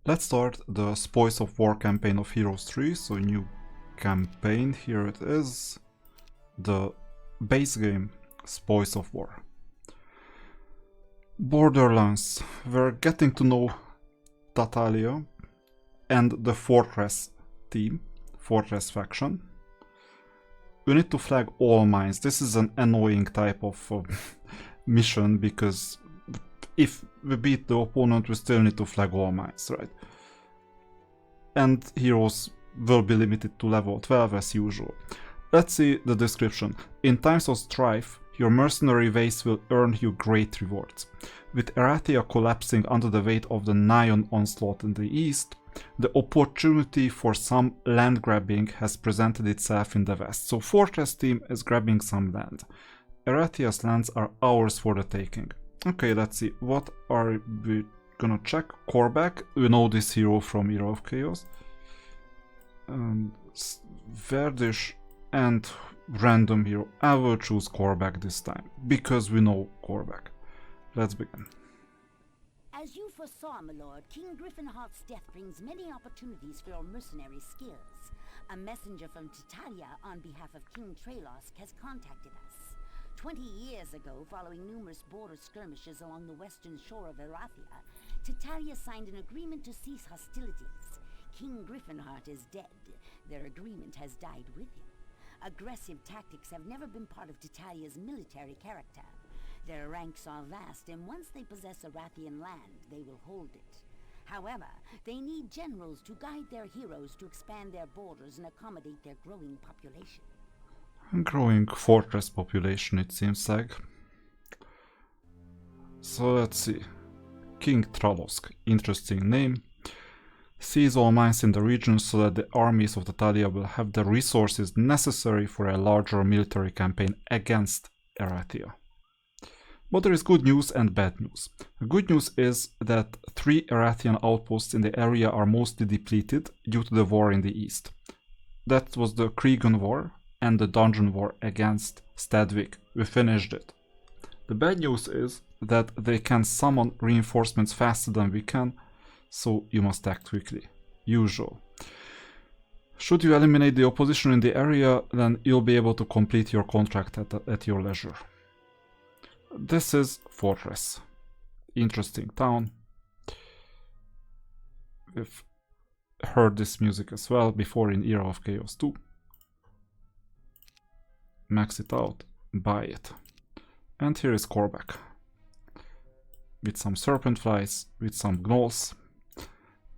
Let's start the Spoils of War campaign of Heroes 3. So new campaign, here it is. The base game, Spoils of War. Borderlands. We're getting to know Tatalia and the Fortress team, Fortress faction. We need to flag all mines. This is an annoying type of mission because if we beat the opponent, we still need to flag all mines, right? And heroes will be limited to level 12 as usual. Let's see the description. In times of strife, your mercenary ways will earn you great rewards. With Erathia collapsing under the weight of the Nyon onslaught in the east, the opportunity for some land grabbing has presented itself in the west. So Fortress team is grabbing some land. Erathia's lands are ours for the taking. Okay, let's see. What are we gonna check? Korvac. We know this hero from Era of Chaos. Verdish and random hero. I will choose Korvac this time because we know Korvac. Let's begin. As you foresaw, my lord, King Griffinheart's death brings many opportunities for your mercenary skills. A messenger from Titalia on behalf of King Tralosk has contacted us. 20 years ago, following numerous border skirmishes along the western shore of Erathia, Titalia signed an agreement to cease hostilities. King Griffinheart is dead. Their agreement has died with him. Aggressive tactics have never been part of Titalia's military character. Their ranks are vast, and once they possess Erathian land, they will hold it. However, they need generals to guide their heroes to expand their borders and accommodate their growing population. Growing fortress population, it seems like. So let's see. King Tralosk, interesting name. Seize all mines in the region so that the armies of Tatalia will have the resources necessary for a larger military campaign against Erathia. But there is good news and bad news. The good news is that 3 Erathian outposts in the area are mostly depleted due to the war in the east. That was the Kregan War and the Dungeon War against Stadvik. We finished it. The bad news is that they can summon reinforcements faster than we can, so you must act quickly. Usual. Should you eliminate the opposition in the area, then you'll be able to complete your contract at your leisure. This is Fortress. Interesting town. We've heard this music as well before in Era of Chaos 2. Max it out, buy it. And here is Korvac. With some serpent flies, with some gnolls.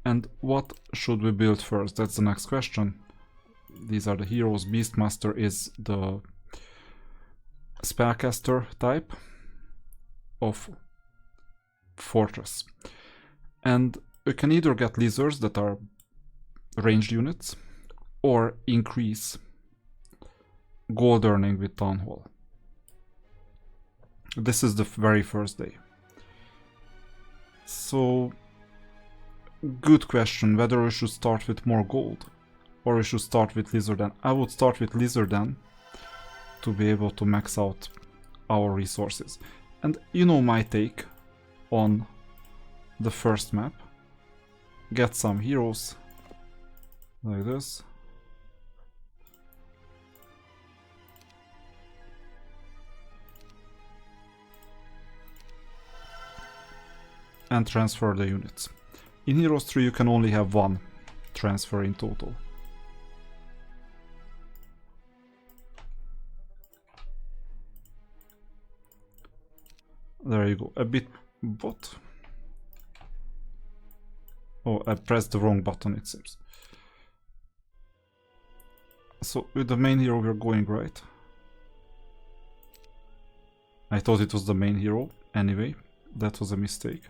And what should we build first? That's the next question. These are the heroes. Beastmaster is the spellcaster type of Fortress. And we can either get lizards that are ranged units or increase gold earning with Town Hall. This is the very first day. So, good question whether we should start with more gold or we should start with Lizardan. I would start with Lizardan to be able to max out our resources. And you know my take on the first map. Get some heroes like this. And transfer the units. In Heroes 3 you can only have 1 transfer in total. There you go. A bit... what? Oh, I pressed the wrong button, it seems. So with the main hero we're going right. I thought it was the main hero. Anyway, that was a mistake.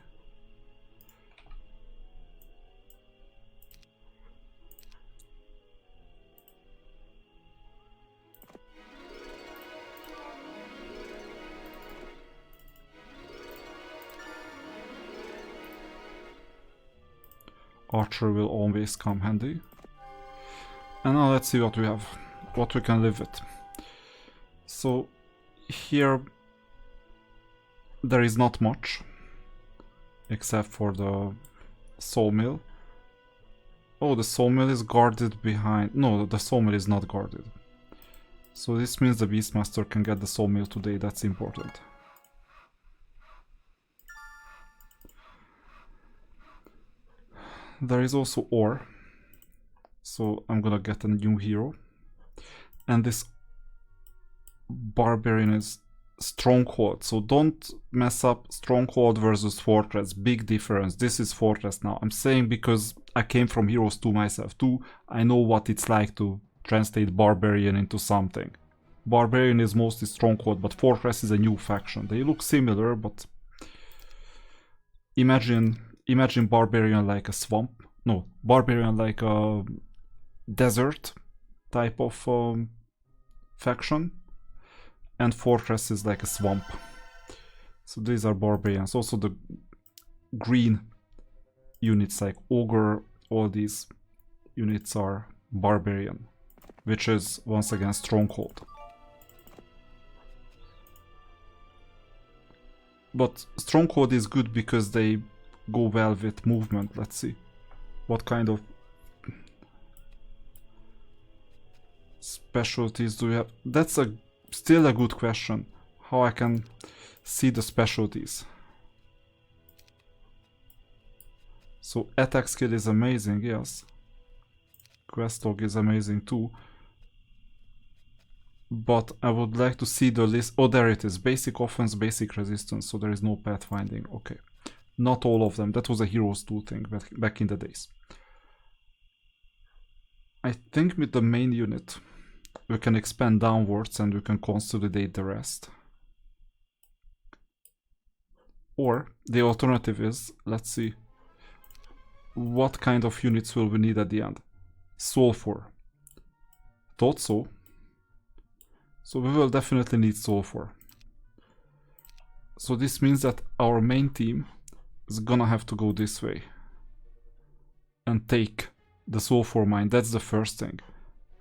Archer will always come handy. And now let's see what we have, what we can live with. So here there is not much except for the sawmill. Oh, the sawmill is guarded behind... No, the sawmill is not guarded. So this means the Beastmaster can get the sawmill today, that's important. There is also ore. So I'm gonna get a new hero. And this Barbarian is Stronghold. So don't mess up Stronghold versus Fortress. Big difference. This is Fortress now. I'm saying because I came from Heroes 2 myself too. I know what it's like to translate Barbarian into something. Barbarian is mostly Stronghold, but Fortress is a new faction. They look similar, but imagine Barbarian like a swamp. No, Barbarian like a desert type of faction, and Fortress is like a swamp. So these are Barbarians. Also the green units like Ogre, all these units are Barbarian, which is once again Stronghold. But Stronghold is good because they go well with movement. Let's see what kind of specialties do we have. That's still a good question. How I can see the specialties. So attack skill is amazing, yes. Quest log is amazing too. But I would like to see the list. Oh, there it is. Basic offense, basic resistance. So there is no pathfinding. Okay. Not all of them. That was a Heroes 2 thing back in the days. I think with the main unit we can expand downwards and we can consolidate the rest. Or the alternative is, let's see, what kind of units will we need at the end? Sulfur. Thought so. So we will definitely need sulfur. So this means that our main team is gonna have to go this way and take the sulfur mine. That's the first thing.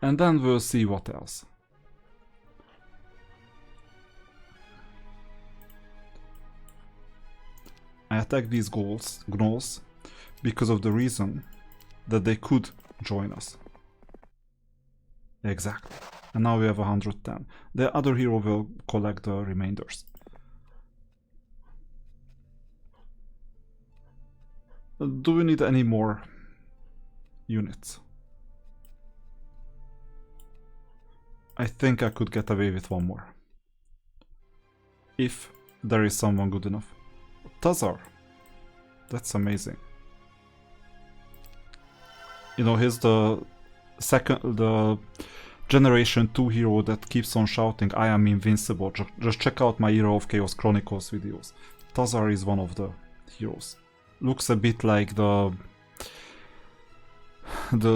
And then we'll see what else. I attack these gnolls because of the reason that they could join us. Exactly. And now we have 110. The other hero will collect the remainders. Do we need any more units? I think I could get away with one more. If there is someone good enough. Tazar. That's amazing. You know, he's the Generation 2 hero that keeps on shouting, I am invincible. Just check out my Hero of Chaos Chronicles videos. Tazar is one of the heroes. Looks a bit like the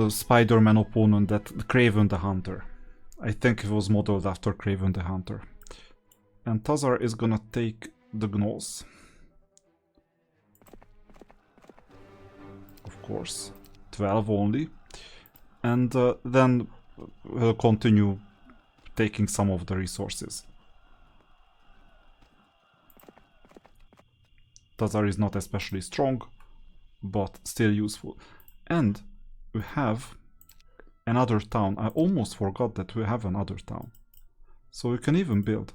Spider-Man opponent, that Kraven the Hunter. I think it was modeled after Kraven the Hunter. And Tazar is gonna take the gnolls. Of course. 12 only. And then we'll continue taking some of the resources. Tazar is not especially strong, but still useful. And we have another town. I almost forgot that we have another town. So we can even build.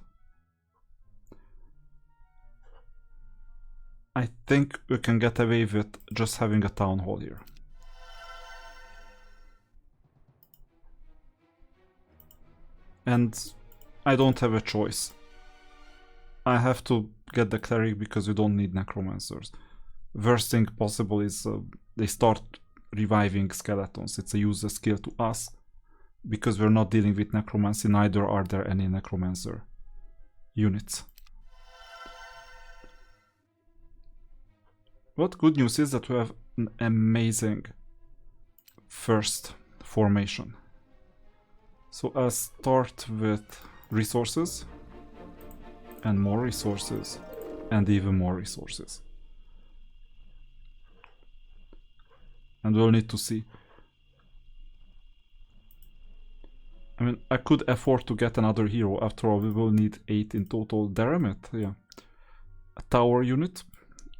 I think we can get away with just having a town hall here. And I don't have a choice. I have to get the cleric because we don't need necromancers. Worst thing possible is they start reviving skeletons. It's a useless skill to us because we're not dealing with necromancy, neither are there any necromancer units. What good news is that we have an amazing first formation. So I'll start with resources, and more resources, and even more resources. And we'll need to see. I mean, I could afford to get another hero. After all, we will need 8 in total. Daramet, yeah. A tower unit,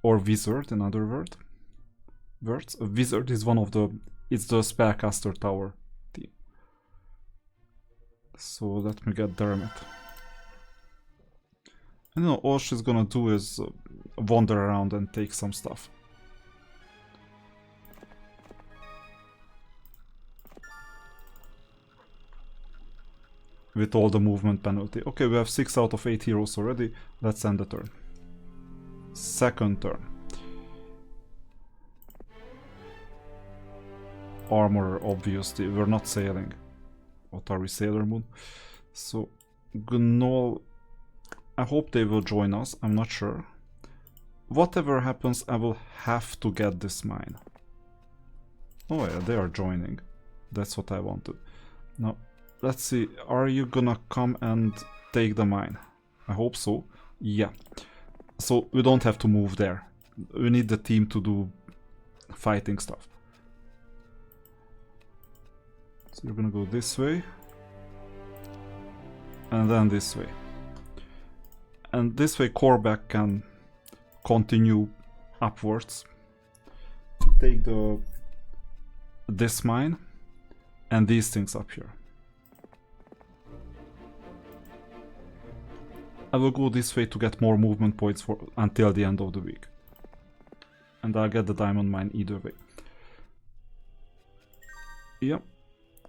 or wizard in other words. A wizard is one of the it's the Spellcaster Tower team. So let me get Dermot. And all she's gonna do is wander around and take some stuff. With all the movement penalty. Okay, we have 6 out of 8 heroes already. Let's end the turn. Second turn. Armorer, obviously. We're not sailing. What are we, Sailor Moon? So, Gnoll... I hope they will join us. I'm not sure. Whatever happens, I will have to get this mine. Oh yeah, they are joining. That's what I wanted. Now, let's see. Are you gonna come and take the mine? I hope so. Yeah. So, we don't have to move there. We need the team to do fighting stuff. So you're gonna go this way. And then this way. And this way Korvac can continue upwards. Take this mine and these things up here. I will go this way to get more movement points for until the end of the week. And I'll get the diamond mine either way. Yep.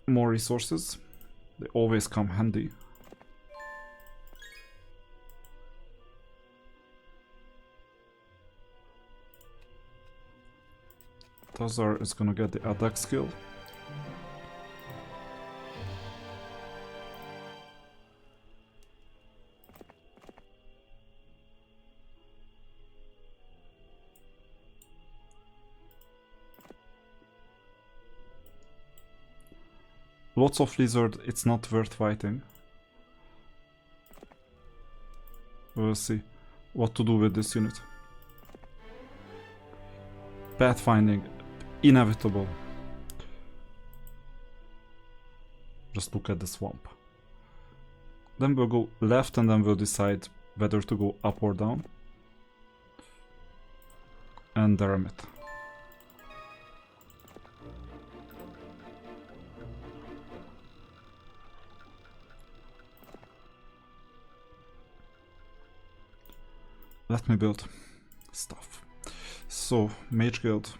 More resources. They always come handy. Tazar is gonna get the attack skill. Lots of lizard, it's not worth fighting. We'll see what to do with this unit. Pathfinding, inevitable. Just look at the swamp. Then we'll go left and then we'll decide whether to go up or down. And Dermot. Let me build stuff. So, Mage Guild.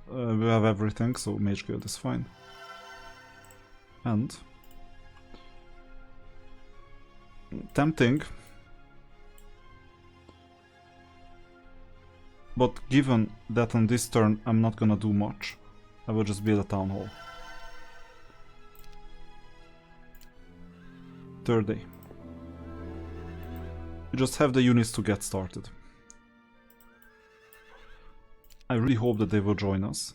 We have everything, so Mage Guild is fine. And... tempting. But given that on this turn I'm not gonna do much, I will just build a town hall. Third day. You just have the units to get started. I really hope that they will join us.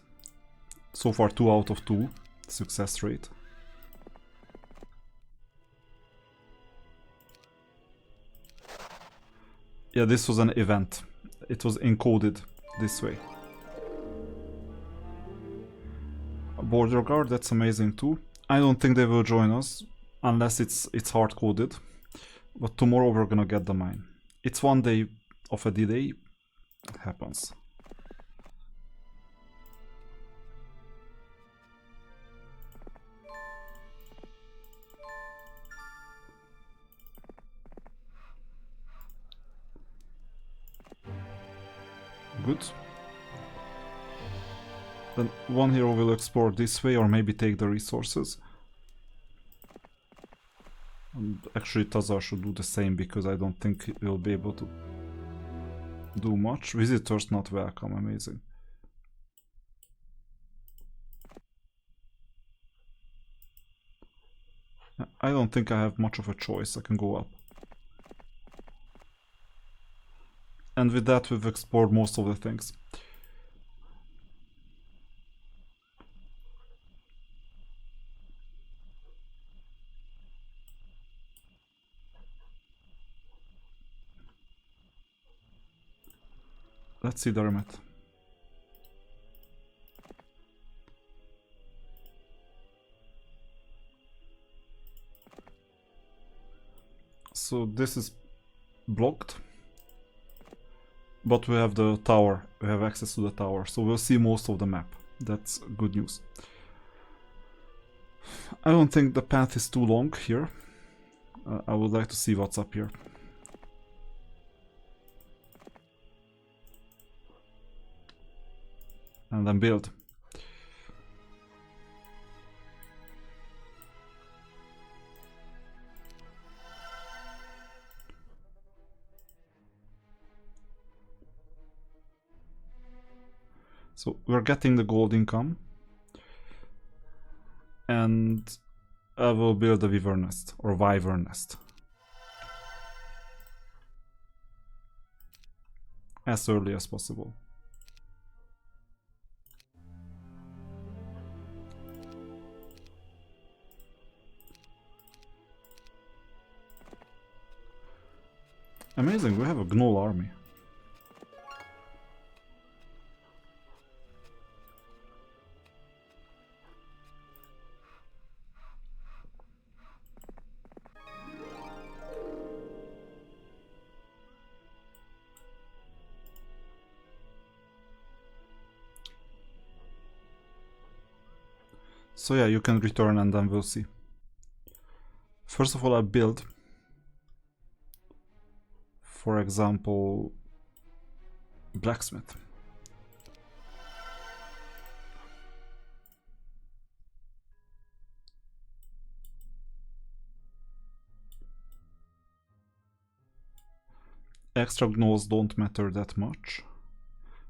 So far 2 out of 2 success rate. Yeah, this was an event. It was encoded this way. A border guard, that's amazing too. I don't think they will join us unless it's hard coded. But tomorrow we're gonna get the mine. It's 1 day of a delay. It happens. Good. Then one hero will explore this way or maybe take the resources. And actually Tazar should do the same because I don't think he'll be able to do much. Visitors not welcome, amazing. I don't think I have much of a choice, I can go up. And with that we've explored most of the things. Let's see Dermot. So this is blocked. But we have the tower, we have access to the tower, so we'll see most of the map. That's good news. I don't think the path is too long here. I would like to see what's up here. And then build. So we're getting the gold income. And I will build a wyvern nest or wyvern nest. As early as possible. Amazing, we have a gnoll army. So yeah, you can return and then we'll see. First of all, I build, for example, blacksmith. Extra gnolls don't matter that much.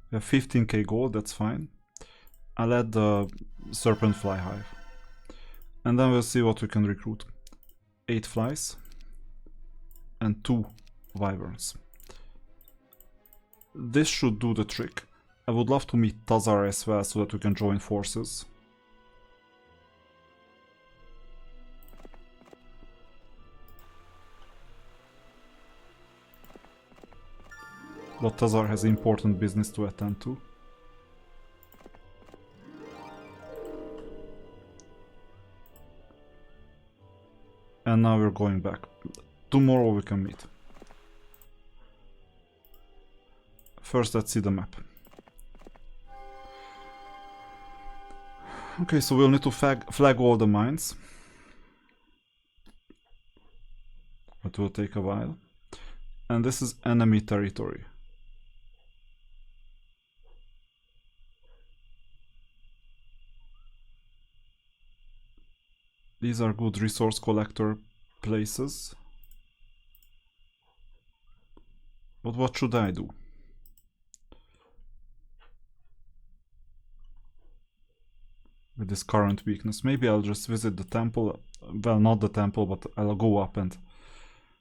We have 15k gold, that's fine. I'll add the serpent fly hive. And then we'll see what we can recruit. 8 flies and 2 wyverns. This should do the trick. I would love to meet Tazar as well so that we can join forces. But Tazar has important business to attend to. And now we're going back. Tomorrow we can meet. First, let's see the map. Okay, so we'll need to flag all the mines. It will take a while. And this is enemy territory. These are good resource collector places. But what should I do? With this current weakness. Maybe I'll just visit the temple. Well, not the temple, but I'll go up and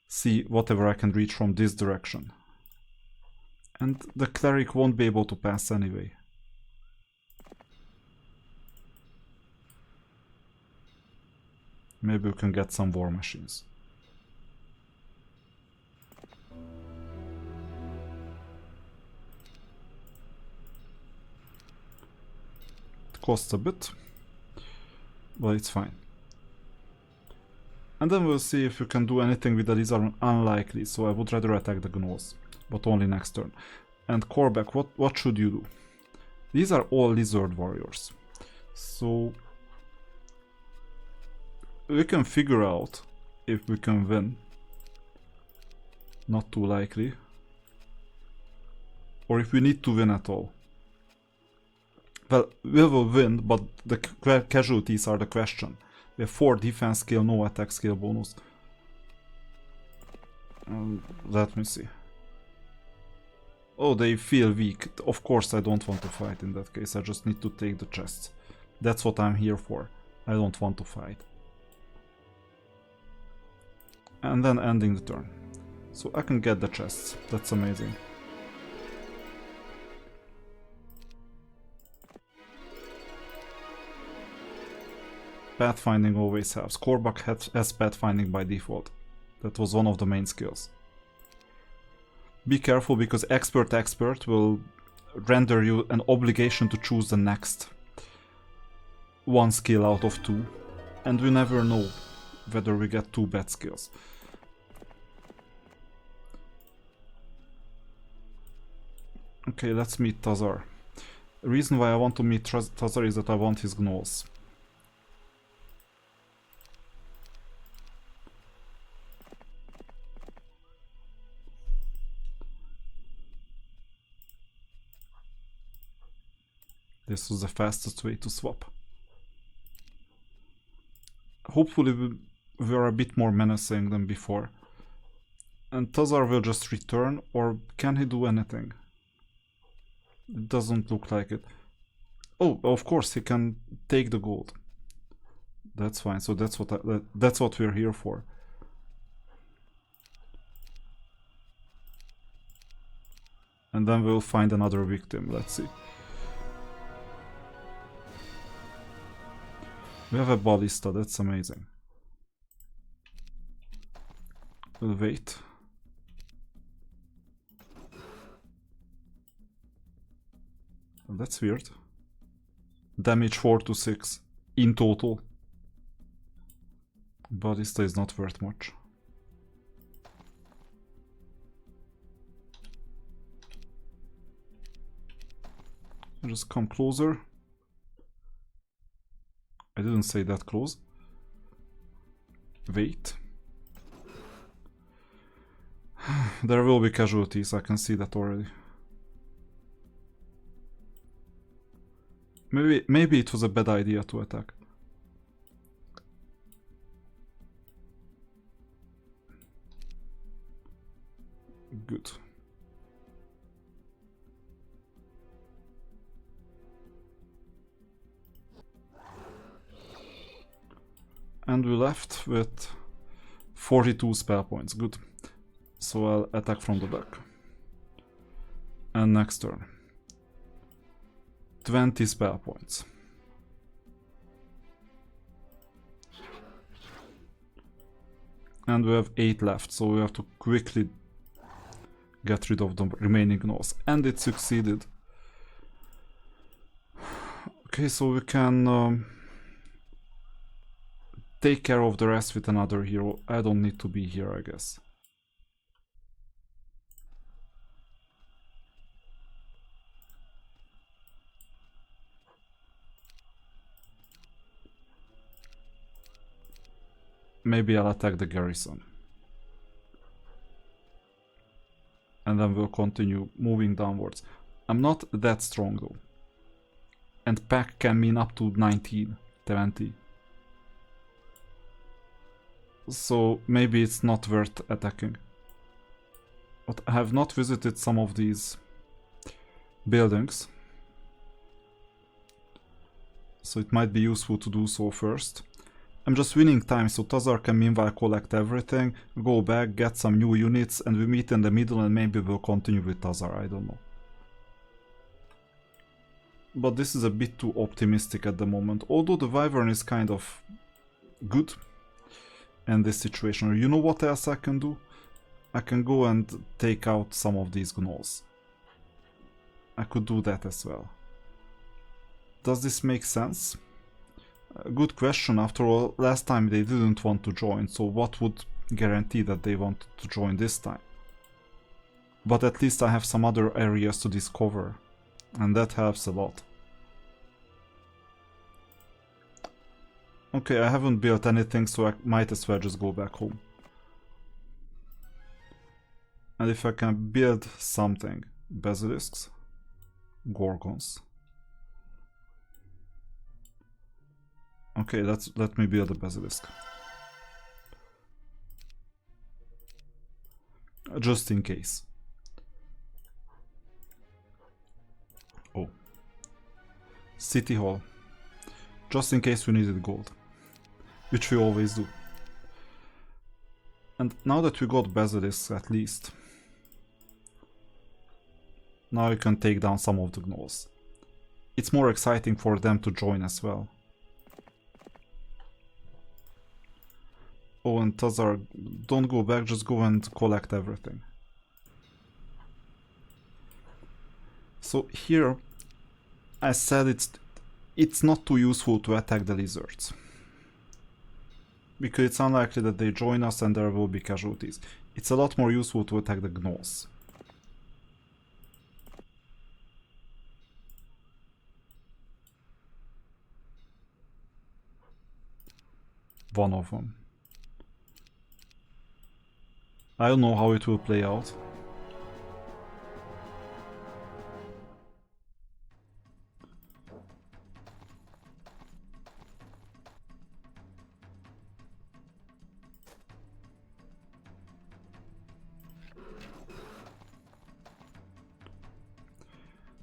see whatever I can reach from this direction. And the cleric won't be able to pass anyway. Maybe we can get some war machines. It costs a bit, but it's fine. And then we'll see if we can do anything with that. These are unlikely, so I would rather attack the gnolls, but only next turn. And Kor'bek, what should you do? These are all lizard warriors, so we can figure out if we can win. Not too likely. Or if we need to win at all. Well, we will win, but the casualties are the question. We have 4 defense skill, no attack skill bonus. Let me see. Oh, they feel weak. Of course I don't want to fight in that case. I just need to take the chests. That's what I'm here for. I don't want to fight. And then ending the turn. So I can get the chests. That's amazing. Pathfinding always helps. Kor'bek has pathfinding by default. That was one of the main skills. Be careful because expert will render you an obligation to choose the next one skill out of 2. And we never know whether we get 2 bad skills. Okay, let's meet Tazar. reason why I want to meet Tazar is that I want his gnolls. This was the fastest way to swap. Hopefully we're a bit more menacing than before. And Tazar will just return, or can he do anything? It doesn't look like it. Oh, of course he can take the gold. That's fine. So that's what we're here for. And then we'll find another victim. Let's see. We have a ballista, that's amazing. We'll wait. That's weird. Damage 4 to 6 in total. Ballista is not worth much. I'll just come closer. I didn't say that close. Wait. There will be casualties, I can see that already. Maybe it was a bad idea to attack. Good. And we left with 42 spell points. Good. So I'll attack from the back. And next turn. 20 spell points. And we have 8 left, so we have to quickly get rid of the remaining gnolls. And it succeeded. Okay, so we can take care of the rest with another hero. I don't need to be here, I guess. Maybe I'll attack the garrison. And then we'll continue moving downwards. I'm not that strong though. And pack can mean up to 19, 20. So maybe it's not worth attacking. But I have not visited some of these buildings. So it might be useful to do so first. I'm just winning time, so Tazar can meanwhile collect everything, go back, get some new units, and we meet in the middle and maybe we'll continue with Tazar, I don't know. But this is a bit too optimistic at the moment, although the Wyvern is kind of good in this situation. You know what else I can do? I can go and take out some of these gnolls. I could do that as well. Does this make sense? Good question. After all, last time they didn't want to join, so what would guarantee that they want to join this time? But at least I have some other areas to discover, and that helps a lot. Okay, I haven't built anything, so I might as well just go back home. And if I can build something, basilisks, gorgons. Okay, let me build a basilisk. Just in case. Oh. City Hall. Just in case we needed gold. Which we always do. And now that we got basilisks at least. Now we can take down some of the gnolls. It's more exciting for them to join as well. Oh, and Tazar, don't go back, just go and collect everything. So here, I said it's not too useful to attack the lizards. Because it's unlikely that they join us and there will be casualties. It's a lot more useful to attack the gnolls. one of them. I don't know how it will play out.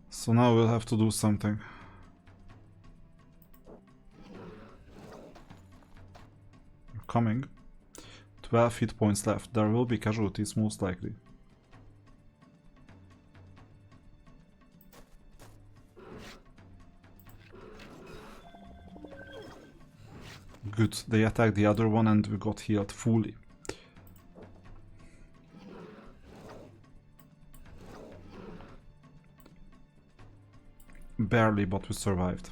So now we'll have to do something. Coming. 12 hit points left. There will be casualties most likely. Good. They attacked the other one and we got healed fully. Barely, but we survived.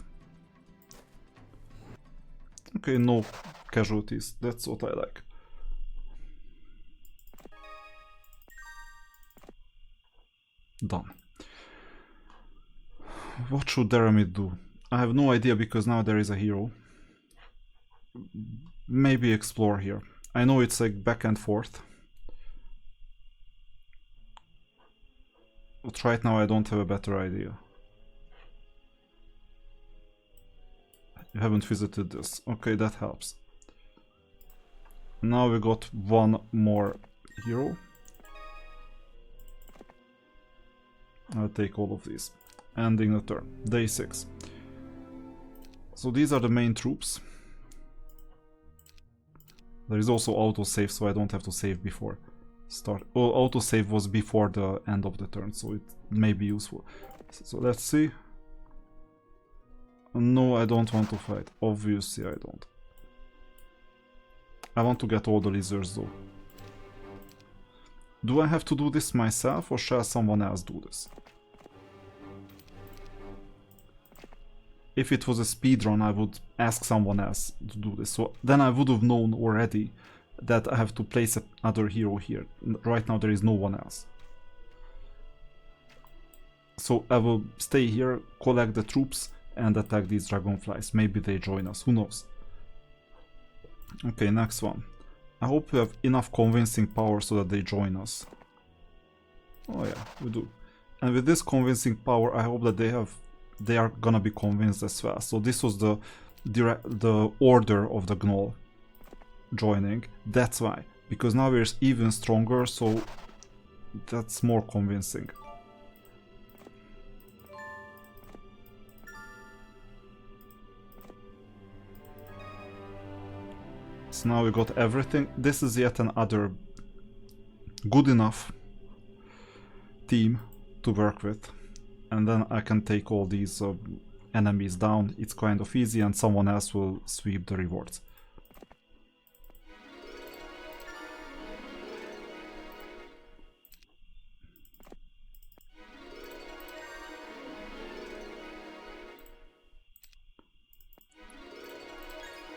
Okay, no casualties. That's what I like. Done. What should Deremit do? I have no idea because now there is a hero. Maybe explore here. I know it's like back and forth. But right now I don't have a better idea. You haven't visited this. Okay, that helps. Now we got one more hero. I'll take all of these. Ending the turn. Day 6. So these are the main troops. There is also autosave, so I don't have to save before start. Well, autosave was before the end of the turn, so it may be useful. So let's see. No, I don't want to fight. Obviously, I don't. I want to get all the lizards, though. Do I have to do this myself, or shall someone else do this? If it was a speedrun, I would ask someone else to do this. So then I would have known already that I have to place another hero here. Right now there is no one else. So I will stay here, collect the troops, and attack these dragonflies. Maybe they join us, who knows. Okay, next one. I hope we have enough convincing power so that they join us. Oh yeah, we do. And with this convincing power, I hope that they are gonna be convinced as well. So this was the order of the Gnoll joining. That's why. Because now we're even stronger, so that's more convincing. So now we got everything. This is yet another good enough team to work with. And then I can take all these enemies down. It's kind of easy and someone else will sweep the rewards.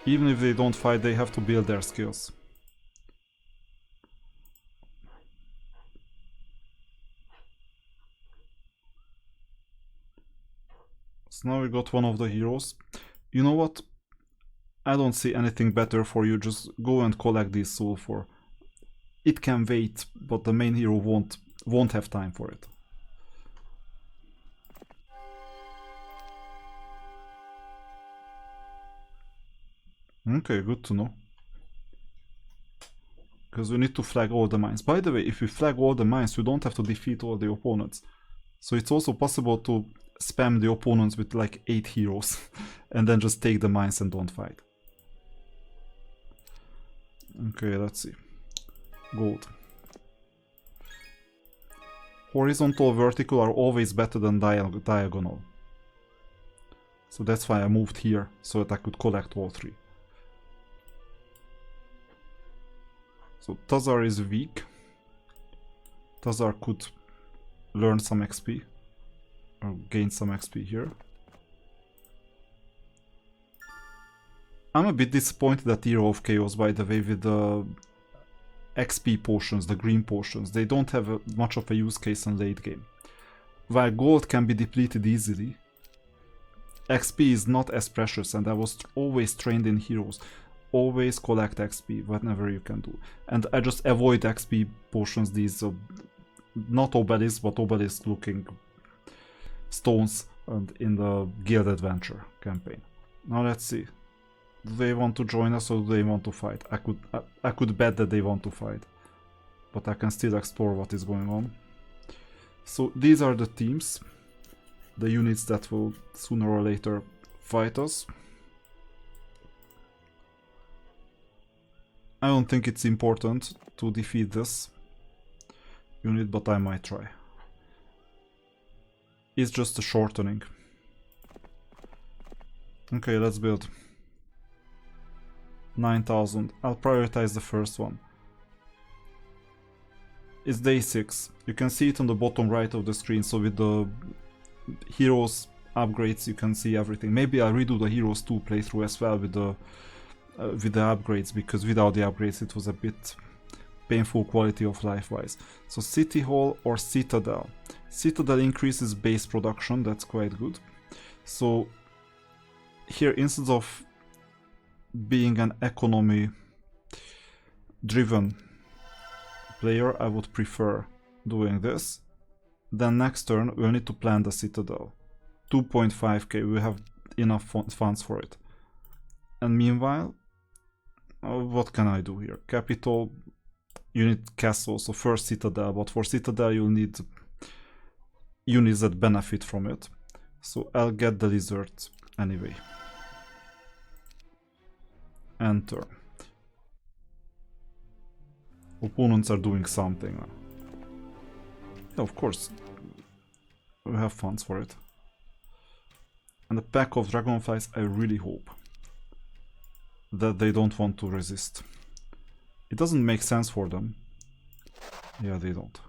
Even if they don't fight, they have to build their skills. So now we got one of the heroes. You know what? I don't see anything better for you. Just go and collect this sulfur. It can wait, but the main hero won't have time for it. Okay, good to know. Because we need to flag all the mines. By the way, if we flag all the mines, we don't have to defeat all the opponents. So it's also possible to spam the opponents with like 8 heroes and then just take the mines and don't fight. Okay, let's see. Gold. Horizontal, vertical are always better than diagonal. So that's why I moved here, so that I could collect all 3. So Tazar is weak. Tazar could learn some XP. Or gain some XP here. I'm a bit disappointed at Hero of Chaos, by the way, with the XP potions, the green potions. They don't have much of a use case in late game. While gold can be depleted easily, XP is not as precious, and I was always trained in heroes. always collect XP whenever you can do. And I just avoid XP potions, these not obelisks, but obelisk looking stones in the Guild Adventure campaign. Now let's see. Do they want to join us or do they want to fight? I could bet that they want to fight. But I can still explore what is going on. So these are the teams. The units that will sooner or later fight us. I don't think it's important to defeat this unit, but I might try. It's just a shortening. Okay, let's build. 9,000. I'll prioritize the first one. It's day 6. You can see it on the bottom right of the screen, so with the heroes upgrades you can see everything. Maybe I'll redo the Heroes 2 playthrough as well with the upgrades, because without the upgrades it was a bit painful quality of life wise. So City Hall or Citadel. Citadel increases base production, that's quite good. So here, instead of being an economy driven player, I would prefer doing this. Then next turn we'll need to plan the Citadel. 2.5k, we have enough funds for it. And meanwhile, what can I do here? Capital, you need castle, so first Citadel, but for Citadel you'll need units that benefit from it. So I'll get the lizard anyway. Enter. Opponents are doing something now. Yeah, of course. We have funds for it. And a pack of dragonflies, I really hope that they don't want to resist. It doesn't make sense for them. Yeah, they don't.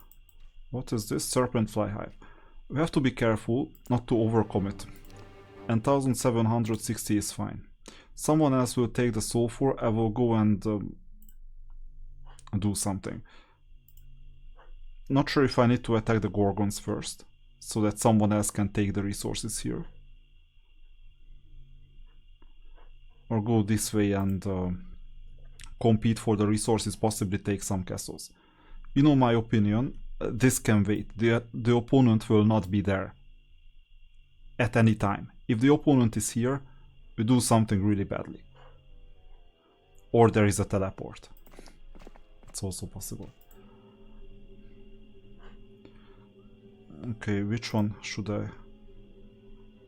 What is this? Serpent fly hive. We have to be careful not to overcommit. And 1760 is fine. Someone else will take the sulfur. I will go and do something. Not sure if I need to attack the Gorgons first, so that someone else can take the resources here. Or go this way and compete for the resources, possibly take some castles. You know my opinion, this can wait. The opponent will not be there at any time. If the opponent is here, we do something really badly. Or there is a teleport. It's also possible. Okay, which one should I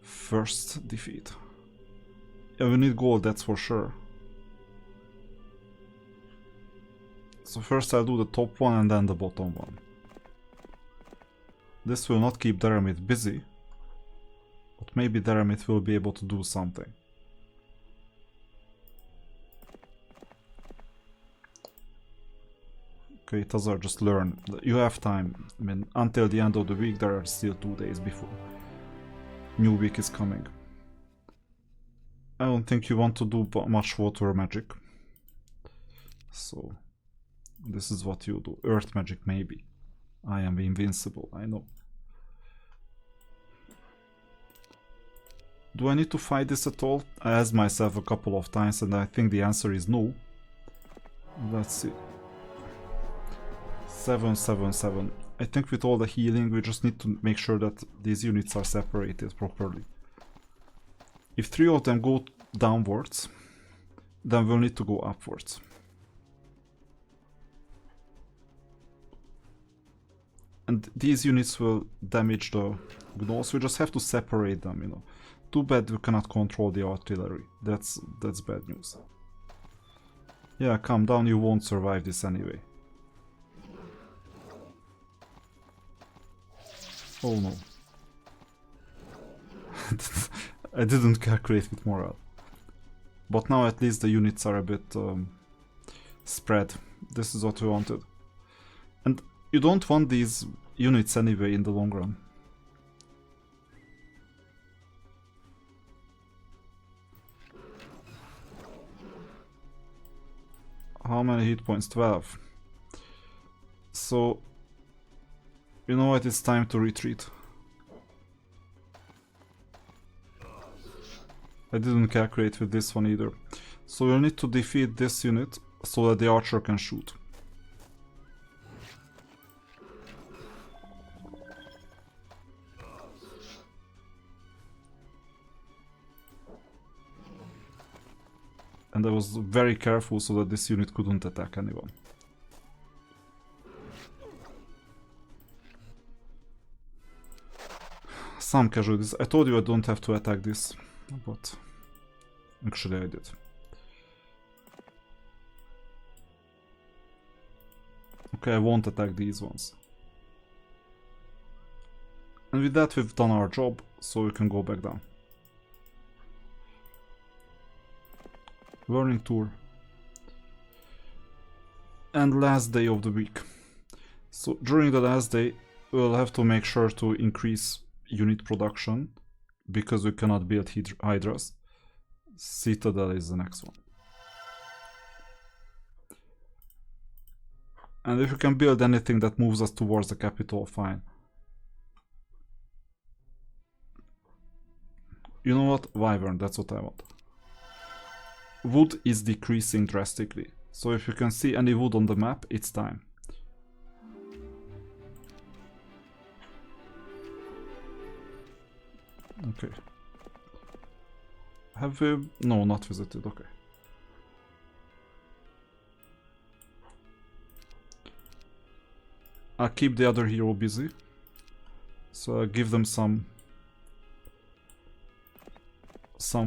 first defeat? Yeah, we need gold, that's for sure. So first I'll do the top one and then the bottom one. This will not keep Daramit busy, but maybe Daramit will be able to do something. Okay, Tazar, just learn. You have time. I mean, until the end of the week there are still 2 days before new week is coming. I don't think you want to do much water magic. So, this is what you do. Earth magic, maybe. I am invincible, I know. Do I need to fight this at all? I asked myself a couple of times and I think the answer is no. Let's see. 777. I think with all the healing we just need to make sure that these units are separated properly. If 3 of them go downwards, then we'll need to go upwards. And these units will damage the gnolls, we just have to separate them, you know. Too bad we cannot control the artillery. That's bad news. Yeah, calm down, you won't survive this anyway. Oh no. I didn't calculate with morale. But now at least the units are a bit spread. This is what we wanted. And you don't want these units anyway in the long run. How many hit points? 12. So, you know what, it's time to retreat. I didn't calculate with this one either. So you'll need to defeat this unit so that the archer can shoot. And I was very careful so that this unit couldn't attack anyone. Some casualties. I told you I don't have to attack this, but actually I did. Okay, I won't attack these ones. And with that we've done our job, so we can go back down. Learning tour. And last day of the week. So during the last day we'll have to make sure to increase unit production because we cannot build hydras. Citadel is the next one. And if we can build anything that moves us towards the capital, fine. You know what? Wyvern, that's what I want. Wood is decreasing drastically. So if you can see any wood on the map, it's time. Okay. Have we... No, not visited, okay. I'll keep the other hero busy. So I'll give them some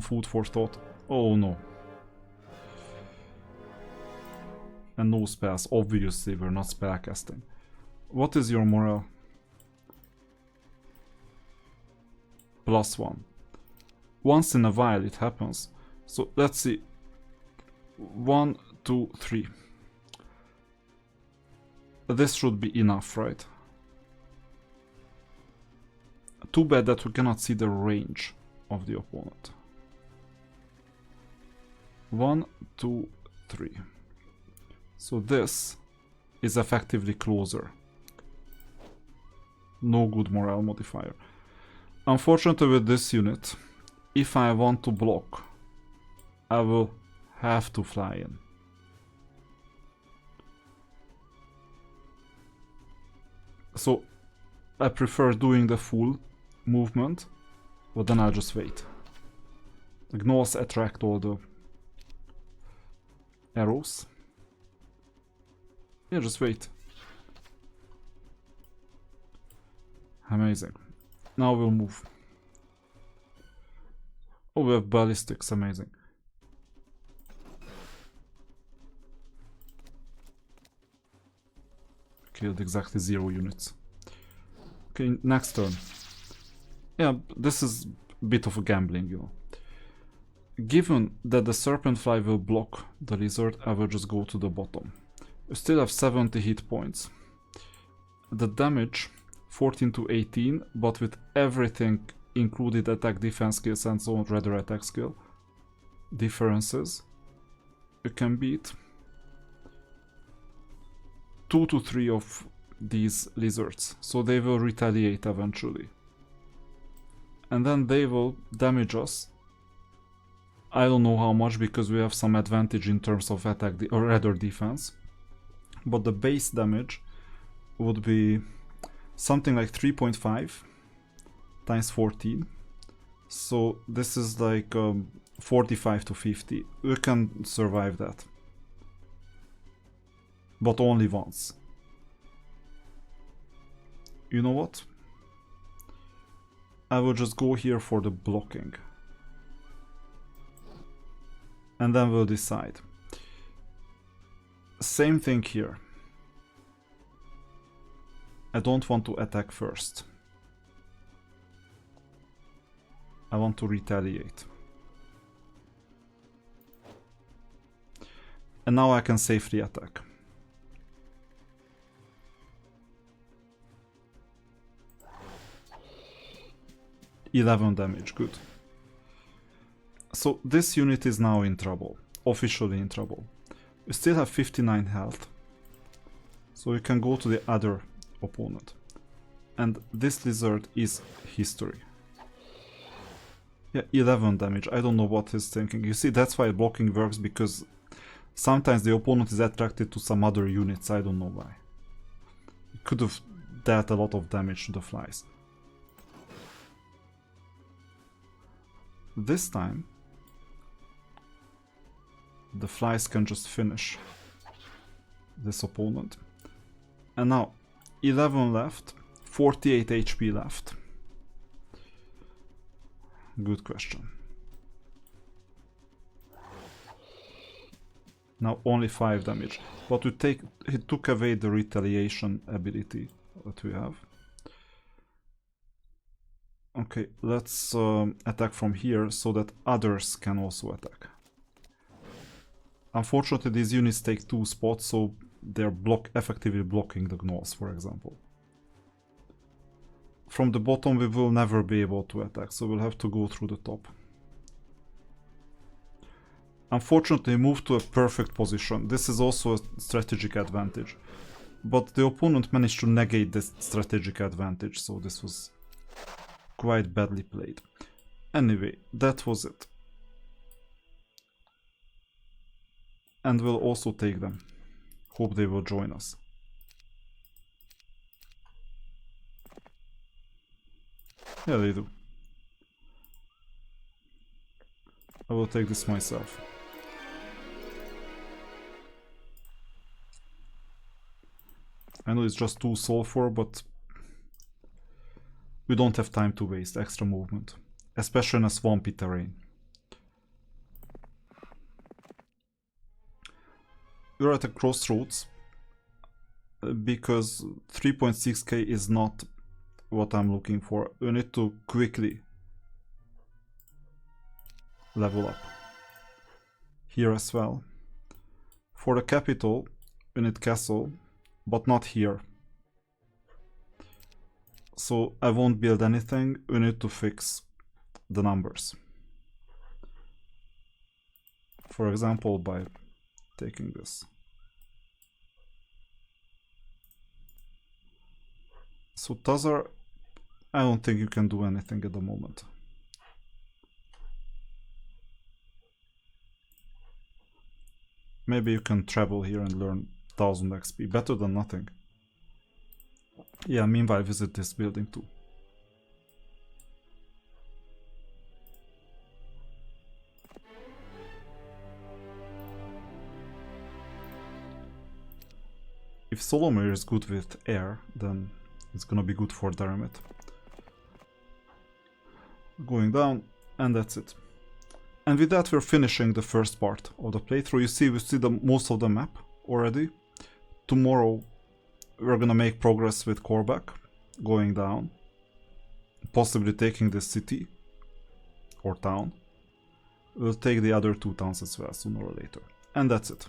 food for thought. Oh no. And no spells, obviously we're not spellcasting. What is your morale? +1. Once in a while it happens. So let's see. 1, 2, 3. This should be enough, right? Too bad that we cannot see the range of the opponent. 1, 2, 3. So this is effectively closer. No good morale modifier. Unfortunately with this unit, if I want to block, I will have to fly in. So I prefer doing the full movement, but then I'll just wait. The gnolls attract all the arrows. Yeah, just wait. Amazing. Now we'll move. Oh, we have ballistics, amazing. Killed exactly 0 units. Okay, next turn. Yeah, this is a bit of a gambling, you know. Given that the Serpentfly will block the lizard, I will just go to the bottom. We still have 70 hit points. The damage 14 to 18, but with everything included, attack, defense skills and so on, rather attack skill differences, you can beat 2 to 3 of these lizards, so they will retaliate eventually. And then they will damage us. I don't know how much because we have some advantage in terms of attack or rather defense. But the base damage would be something like 3.5 times 14. So this is like 45 to 50. We can survive that. But only once. You know what? I will just go here for the blocking. And then we'll decide. Same thing here. I don't want to attack first. I want to retaliate. And now I can safely attack. $11 damage, good. So this unit is now in trouble, officially in trouble. We still have 59 health, so we can go to the other opponent. And this lizard is history. Yeah, 11 damage. I don't know what he's thinking. You see, that's why blocking works, because sometimes the opponent is attracted to some other units. I don't know why. He could have dealt a lot of damage to the flies. This time, the flies can just finish this opponent. And now, 11 left, 48 HP left. Good question. Now only 5 damage, but he took away the retaliation ability that we have. Okay, let's attack from here so that others can also attack. Unfortunately, these units take 2 spots, so they're effectively blocking the gnolls, for example. From the bottom we will never be able to attack, so we'll have to go through the top. Unfortunately, moved to a perfect position. This is also a strategic advantage. But the opponent managed to negate this strategic advantage, so this was quite badly played. Anyway, that was it. And we'll also take them. Hope they will join us. Yeah, they do. I will take this myself. I know it's just 2 sulfur, but we don't have time to waste extra movement, especially in a swampy terrain. We're at a crossroads because 3.6k is not what I'm looking for. We need to quickly level up here as well. For the capital, we need castle, but not here. So I won't build anything. We need to fix the numbers. For example, by taking this. So Tazar, I don't think you can do anything at the moment. Maybe you can travel here and learn 1000 XP, better than nothing. Yeah, meanwhile visit this building too. If Solomir is good with air, then it's gonna be good for Daramet. Going down, and that's it. And with that we're finishing the first part of the playthrough. You see, we see most of the map already. Tomorrow we're gonna make progress with Korvac, going down, possibly taking the city or town. We'll take the other 2 towns as well sooner or later. And that's it.